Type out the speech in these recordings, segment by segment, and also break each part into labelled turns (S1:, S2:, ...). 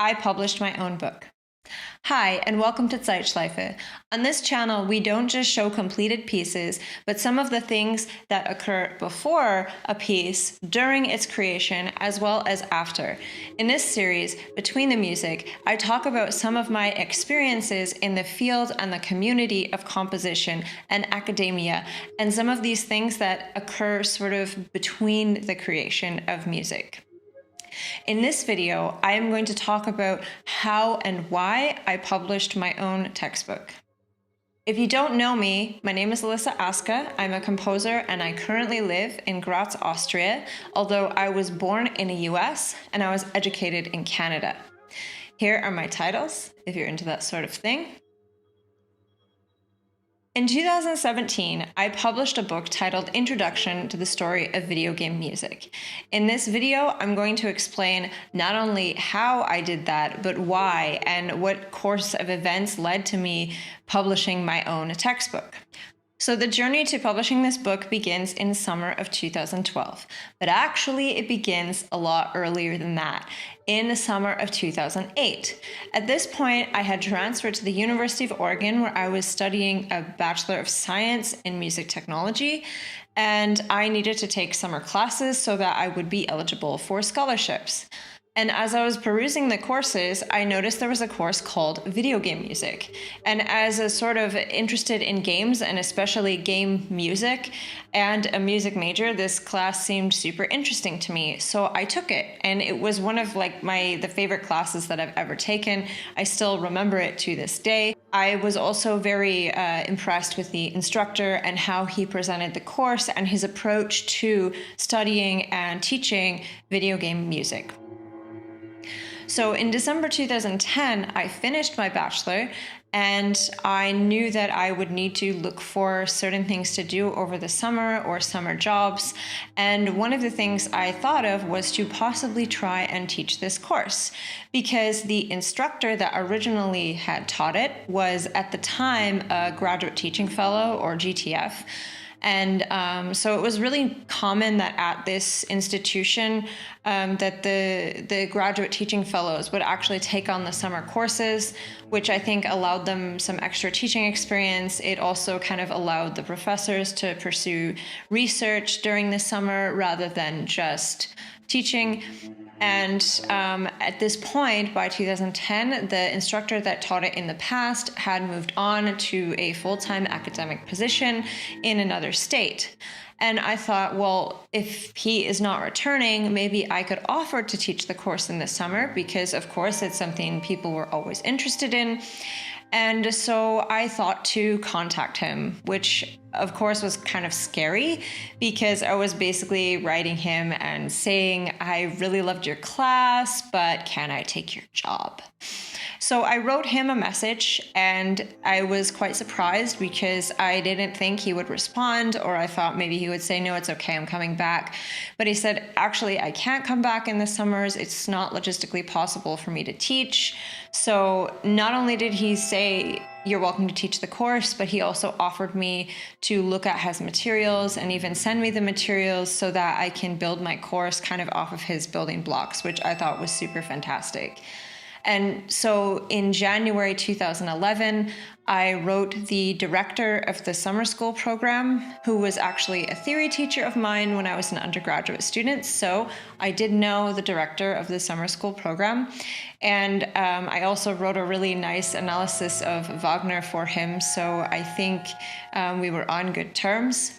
S1: I published my own book. Hi, and welcome to Zeitschleife. On this channel, we don't just show completed pieces, but some of the things that occur before a piece, during its creation, as well as after. In this series, Between the Music, I talk about some of my experiences in the field and the community of composition and academia, and some of these things that occur sort of between the creation of music. In this video, I am going to talk about how and why I published my own textbook. If you don't know me, my name is Alyssa Aska. I'm a composer and I currently live in Graz, Austria, although I was born in the US and I was educated in Canada. Here are my titles, if you're into that sort of thing. In 2017, I published a book titled Introduction to the Story of Video Game Music. In this video, I'm going to explain not only how I did that, but why and what course of events led to me publishing my own textbook. So the journey to publishing this book begins in summer of 2012, but actually it begins a lot earlier than that, in the summer of 2008. At this point, I had transferred to the University of Oregon, where I was studying a Bachelor of Science in Music Technology, and I needed to take summer classes so that I would be eligible for scholarships. And as I was perusing the courses, I noticed there was a course called Video Game Music. And as a sort of interested in games, and especially game music, and a music major, this class seemed super interesting to me. So I took it, and it was one of the favorite classes that I've ever taken. I still remember it to this day. I was also very impressed with the instructor and how he presented the course and his approach to studying and teaching video game music. So in December 2010, I finished my bachelor, and I knew that I would need to look for certain things to do over the summer or summer jobs. And one of the things I thought of was to possibly try and teach this course, because the instructor that originally had taught it was at the time a graduate teaching fellow, or GTF. And so it was really common that at this institution that the graduate teaching fellows would actually take on the summer courses, which I think allowed them some extra teaching experience. It also kind of allowed the professors to pursue research during the summer rather than just teaching. And at this point, by 2010, the instructor that taught it in the past had moved on to a full-time academic position in another state. And I thought, well, if he is not returning, maybe I could offer to teach the course in the summer, because of course it's something people were always interested in. And so I thought to contact him, which of course was kind of scary, because I was basically writing him and saying, I really loved your class, but can I take your job? So I wrote him a message, and I was quite surprised because I didn't think he would respond, or I thought maybe he would say, no, it's okay, I'm coming back. But he said, actually, I can't come back in the summers. It's not logistically possible for me to teach. So not only did he say, you're welcome to teach the course, but he also offered me to look at his materials and even send me the materials so that I can build my course kind of off of his building blocks, which I thought was super fantastic. And so in January 2011, I wrote the director of the summer school program, who was actually a theory teacher of mine when I was an undergraduate student. So I did know the director of the summer school program. And I also wrote a really nice analysis of Wagner for him. So I think we were on good terms.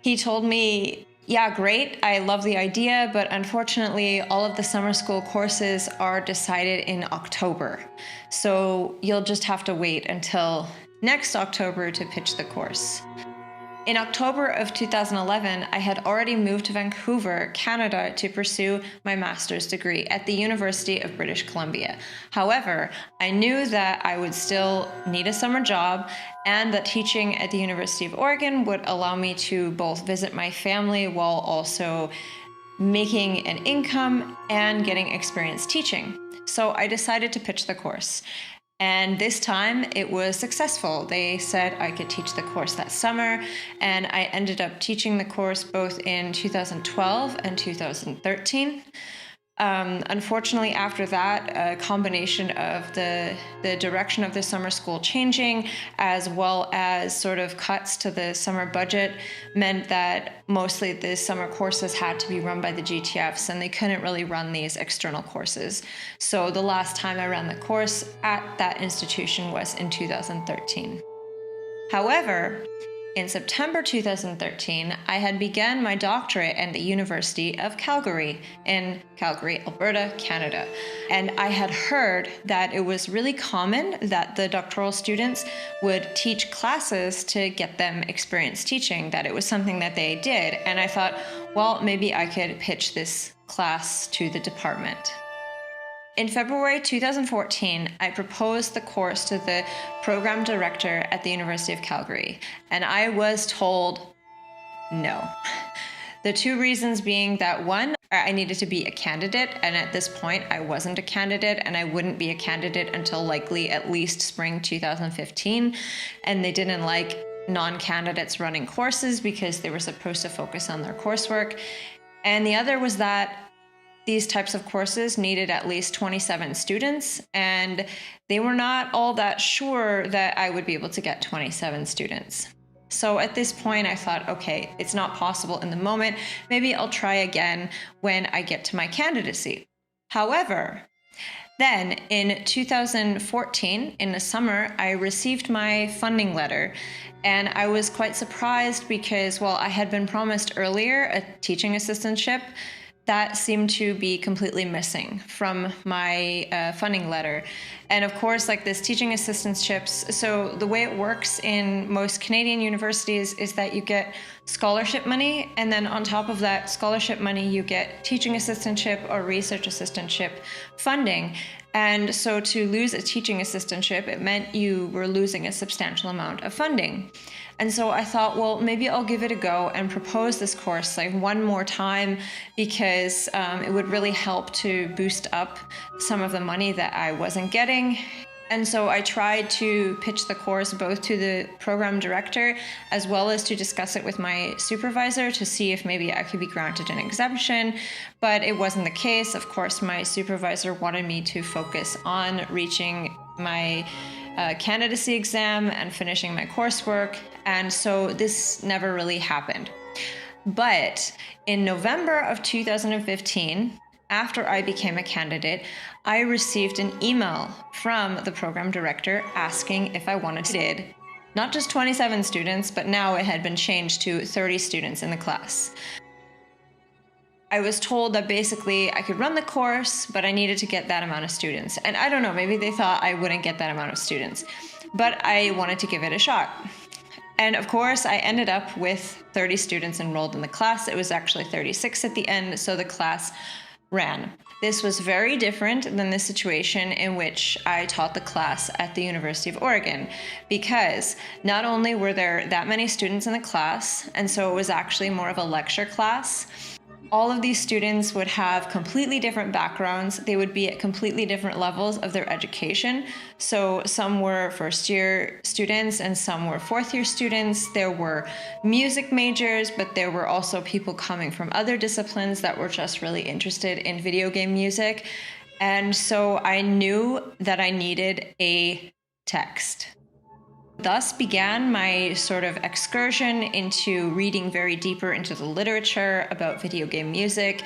S1: He told me, yeah, great, I love the idea, but unfortunately all of the summer school courses are decided in October. So you'll just have to wait until next October to pitch the course. In October of 2011, I had already moved to Vancouver, Canada, to pursue my master's degree at the University of British Columbia. However, I knew that I would still need a summer job, and that teaching at the University of Oregon would allow me to both visit my family while also making an income and getting experience teaching. So I decided to pitch the course. And this time it was successful. They said I could teach the course that summer, and I ended up teaching the course both in 2012 and 2013. Unfortunately, after that, a combination of the direction of the summer school changing, as well as sort of cuts to the summer budget, meant that mostly the summer courses had to be run by the GTFs, and they couldn't really run these external courses. So the last time I ran the course at that institution was in 2013. However, in September 2013, I had begun my doctorate at the University of Calgary in Calgary, Alberta, Canada. And I had heard that it was really common that the doctoral students would teach classes to get them experience teaching, that it was something that they did. And I thought, well, maybe I could pitch this class to the department. In February 2014, I proposed the course to the program director at the University of Calgary, and I was told no. The two reasons being that one, I needed to be a candidate, and at this point I wasn't a candidate, and I wouldn't be a candidate until likely at least spring 2015, and they didn't like non-candidates running courses because they were supposed to focus on their coursework. And the other was that these types of courses needed at least 27 students, and they were not all that sure that I would be able to get 27 students. So at this point, I thought, okay, it's not possible in the moment. Maybe I'll try again when I get to my candidacy. However, then in 2014, in the summer, I received my funding letter, and I was quite surprised because, well, I had been promised earlier a teaching assistantship that seemed to be completely missing from my funding letter. And of course, like this teaching assistantships, so the way it works in most Canadian universities is that you get scholarship money, and then on top of that scholarship money, you get teaching assistantship or research assistantship funding. And so to lose a teaching assistantship, it meant you were losing a substantial amount of funding. And so I thought, well, maybe I'll give it a go and propose this course like one more time, because it would really help to boost up some of the money that I wasn't getting. And so I tried to pitch the course both to the program director as well as to discuss it with my supervisor to see if maybe I could be granted an exemption, but it wasn't the case. Of course, my supervisor wanted me to focus on reaching my candidacy exam and finishing my coursework, and so this never really happened. But in November of 2015, after I became a candidate, I received an email from the program director asking if I wanted to not just 27 students, but now it had been changed to 30 students in the class. I was told that basically I could run the course, but I needed to get that amount of students. And I don't know, maybe they thought I wouldn't get that amount of students, but I wanted to give it a shot. And of course, I ended up with 30 students enrolled in the class. It was actually 36 at the end, so the class ran. This was very different than the situation in which I taught the class at the University of Oregon, because not only were there that many students in the class, and so it was actually more of a lecture class, all of these students would have completely different backgrounds. They would be at completely different levels of their education. So some were first-year students and some were fourth-year students. There were music majors, but there were also people coming from other disciplines that were just really interested in video game music. And so I knew that I needed a text. Thus began my sort of excursion into reading very deeper into the literature about video game music.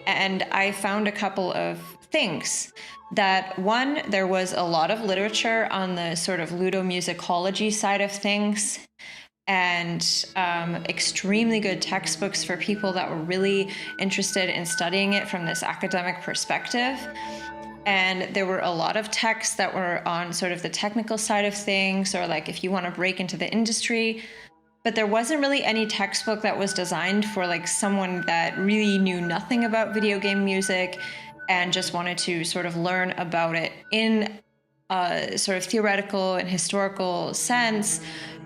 S1: And I found a couple of things. That one, there was a lot of literature on the sort of ludomusicology side of things, and extremely good textbooks for people that were really interested in studying it from this academic perspective. And there were a lot of texts that were on sort of the technical side of things, or like if you want to break into the industry. But there wasn't really any textbook that was designed for like someone that really knew nothing about video game music and just wanted to sort of learn about it in a sort of theoretical and historical sense,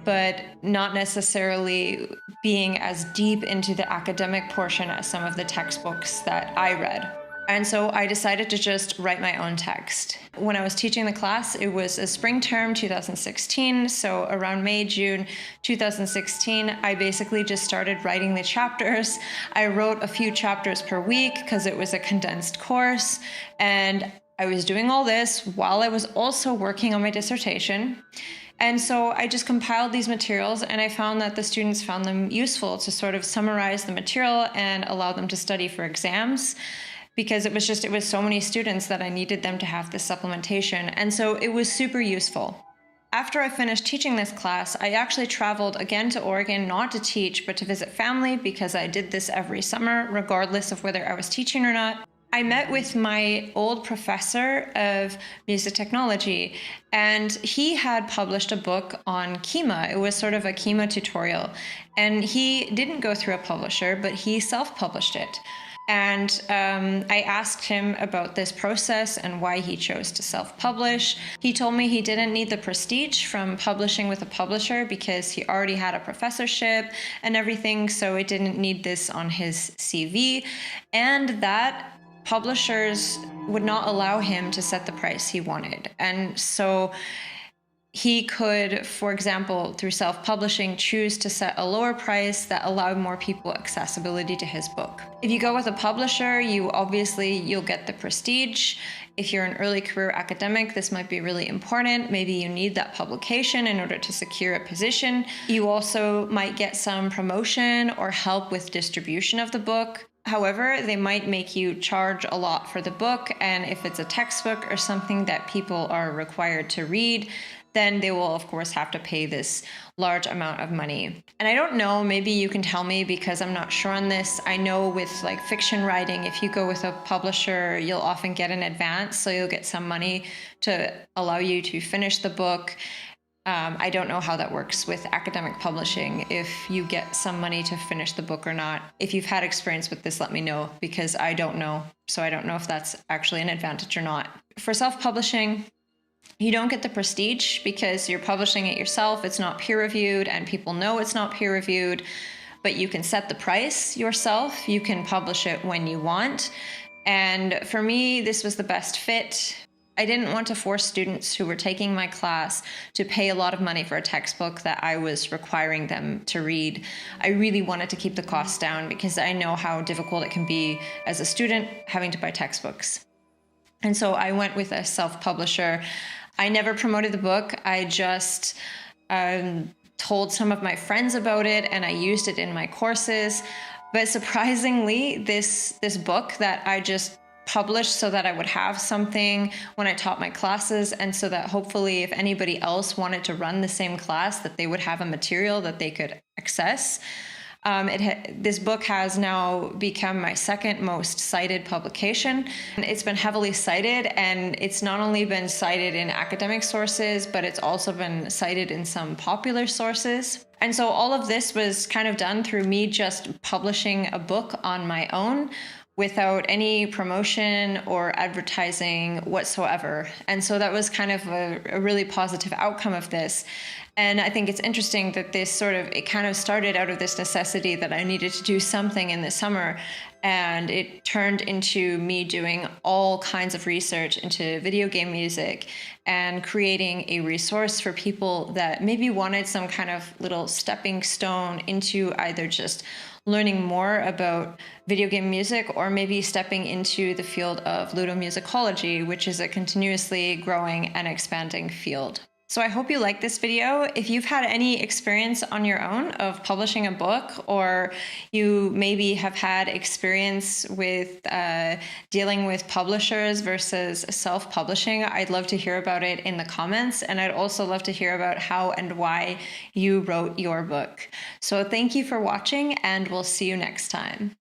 S1: but not necessarily being as deep into the academic portion as some of the textbooks that I read. And so I decided to just write my own text. When I was teaching the class, it was a spring term 2016. So around May, June 2016, I basically just started writing the chapters. I wrote a few chapters per week because it was a condensed course. And I was doing all this while I was also working on my dissertation. And so I just compiled these materials, and I found that the students found them useful to sort of summarize the material and allow them to study for exams, because it was so many students that I needed them to have this supplementation. And so it was super useful. After I finished teaching this class, I actually traveled again to Oregon, not to teach, but to visit family, because I did this every summer, regardless of whether I was teaching or not. I met with my old professor of music technology, and he had published a book on Kima. It was sort of a Kima tutorial, and he didn't go through a publisher, but he self-published it. And I asked him about this process and why he chose to self-publish. He told me he didn't need the prestige from publishing with a publisher because he already had a professorship and everything, so it didn't need this on his CV, and that publishers would not allow him to set the price he wanted. And so he could, for example, through self-publishing, choose to set a lower price that allowed more people accessibility to his book. If you go with a publisher, you'll get the prestige. If you're an early career academic, this might be really important. Maybe you need that publication in order to secure a position. You also might get some promotion or help with distribution of the book. However, they might make you charge a lot for the book, and if it's a textbook or something that people are required to read, then they will, of course, have to pay this large amount of money. And I don't know, maybe you can tell me because I'm not sure on this. I know with like fiction writing, if you go with a publisher, you'll often get an advance, so you'll get some money to allow you to finish the book. I don't know how that works with academic publishing, if you get some money to finish the book or not. If you've had experience with this, let me know, because I don't know. So I don't know if that's actually an advantage or not. For self-publishing, you don't get the prestige because you're publishing it yourself. It's not peer reviewed, and people know it's not peer reviewed, but you can set the price yourself. You can publish it when you want. And for me, this was the best fit. I didn't want to force students who were taking my class to pay a lot of money for a textbook that I was requiring them to read. I really wanted to keep the costs down because I know how difficult it can be as a student having to buy textbooks. And so I went with a self-publisher. I never promoted the book. I just told some of my friends about it, and I used it in my courses. But surprisingly, this book that I just published so that I would have something when I taught my classes, and so that hopefully if anybody else wanted to run the same class, that they would have a material that they could access. This book has now become my second most cited publication. It's been heavily cited, and it's not only been cited in academic sources, but it's also been cited in some popular sources. And so all of this was kind of done through me just publishing a book on my own, without any promotion or advertising whatsoever. And so that was kind of a really positive outcome of this. And I think it's interesting that it kind of started out of this necessity that I needed to do something in the summer. And it turned into me doing all kinds of research into video game music and creating a resource for people that maybe wanted some kind of little stepping stone into either just learning more about video game music, or maybe stepping into the field of ludomusicology, which is a continuously growing and expanding field. So I hope you like this video. If you've had any experience on your own of publishing a book, or you maybe have had experience with dealing with publishers versus self-publishing, I'd love to hear about it in the comments. And I'd also love to hear about how and why you wrote your book. So thank you for watching, and we'll see you next time.